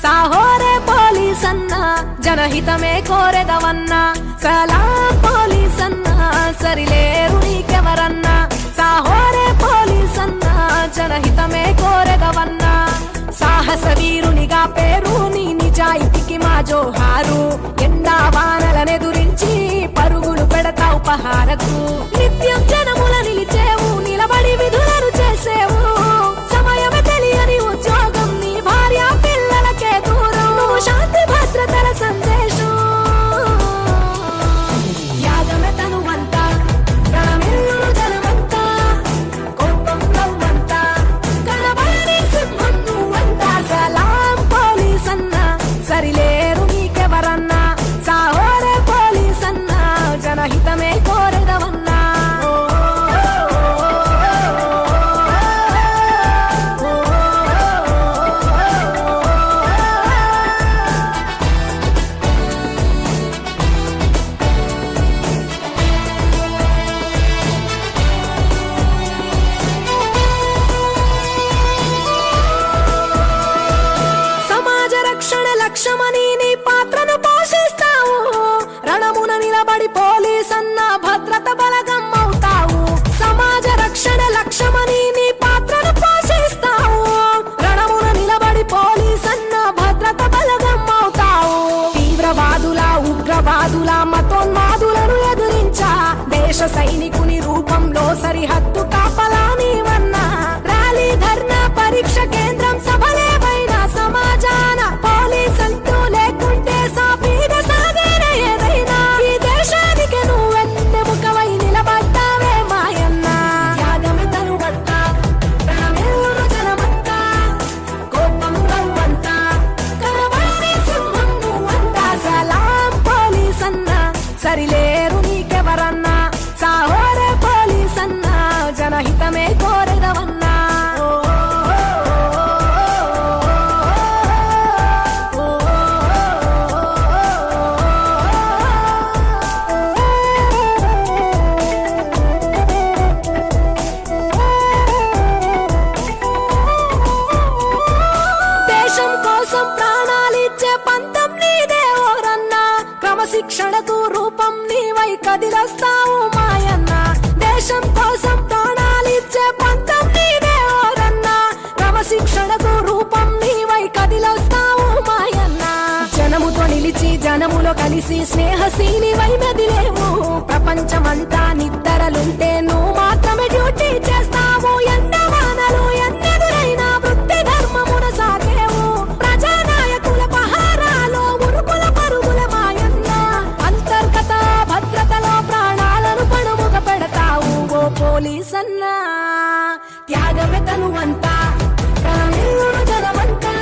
Saahore police అన్న జనహితమే కోరెదవన్న సలాం police అన్న Sarileru నీకెవరన్నా Saahore police అన్న జనహితమే కోరెదవన్న సాహస వీరునిగా పేరు నీ నిజాయితీకి మా జోహారు ఎండా వానలనెదురించి పరుగులు పెడతావు పహారకు నిత్యం జనముల నిలిచేవు నిలబడి విధులను చేసేవు సమయమే తెలియని ఉద్యోగం నీ భార్య పిల్లలకే దూరం నువ్వు శాంతి భద్రతల సందేశం యాగమే తనువంతా ప్రాణమిల్లును జనమంతా కోపం రవ్వంతా కనబడని సింహం నువ్వంతా సలాం పోలీస్ అన్న సరిలేరు నీకెవరన్నా సాహోరే పోలీస్ అన్న జనహితమే కోరెదవన్నా సమాజ రక్షణ లక్ష్యమని నీ పాత్రను పోషిస్తావు రణమున నిలబడి పోలీస్ అన్న భద్రత బలగం అవుతావు సమాజ రక్షణ లక్ష్యమని నీ పాత్రను పోషిస్తావు రణమున నిలబడి పోలీస్ అన్న భద్రత బలగం అవుతావు తీవ్రవాదుల ఉగ్రవాదుల మతోన్మాదులను ఎదురించా దేశ సైనికుని రూపంలో సరిహద్దు కాపలా నీవన్నా ర్యాలీ ధర్నా పరీక్ష కేంద్రం సభలేవైనా సమాజాన పోలీస్ అంటూ లేకుంటే సాఫీగా సాగేన ఏదైనా ఈ దేశానికి నువ్వెన్నెముకవై నిలబడ్డావే మాయన్న యాగమే తనువంతా ప్రాణమిల్లును జనమంతా కోపం రవ్వంతా కనబడని సింహం నువ్వంతా సలాం పోలీస్ అన్న సరిలేరు నీకెవరన్నా సాహోరే పోలీస్ అన్న జనహితమే కోరెదవన్నా దేశం కోసం ప్రాణాలిచ్చే పంతం నీదే ఓరన్నా క్రమశిక్షణకు రూపం నీవై కదిలొస్తావు మాయన్న దేశం కోసం ప్రాణాలిచ్చే పంతం నీదే ఓరన్నా క్రమశిక్షణకు రూపం నీవై కదిలొస్తావు మాయన్న జనముతో నిలిచి జనములో కలిసి స్నేహశీలివై మెదిలేవు ప్రపంచమంతా నిద్రలుంటే నువ్వు మాత్రమే డ్యూటీ చేస్తావు ఎండవానలు ఎన్నెదురైనా వృత్తి ధర్మమున సాగేవు ప్రజానాయకుల పహారాలో ఉరుకుల పరుగుల మాయన్న అంతర్గత భద్రతలో ప్రాణాలను పణముగ పెడతావు ఓ పోలీస్ అన్నా త్యాగమే తనువంతా ప్రాణమిల్లును జనమంతా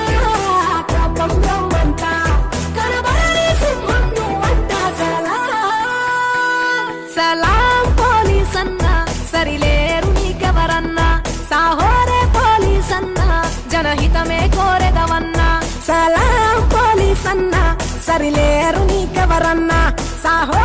కోపం రవ్వంతా కనబడని సింహం నువ్వంతా సలాం పోలీస్ అన్న సరిలేరు నీకెవరన్నా సాహోరే పోలీస్ అన్న జనహితమే కోరెదవన్నా సలాం పోలీస్ అన్న సరిలేరు నీకెవరన్నా సాహో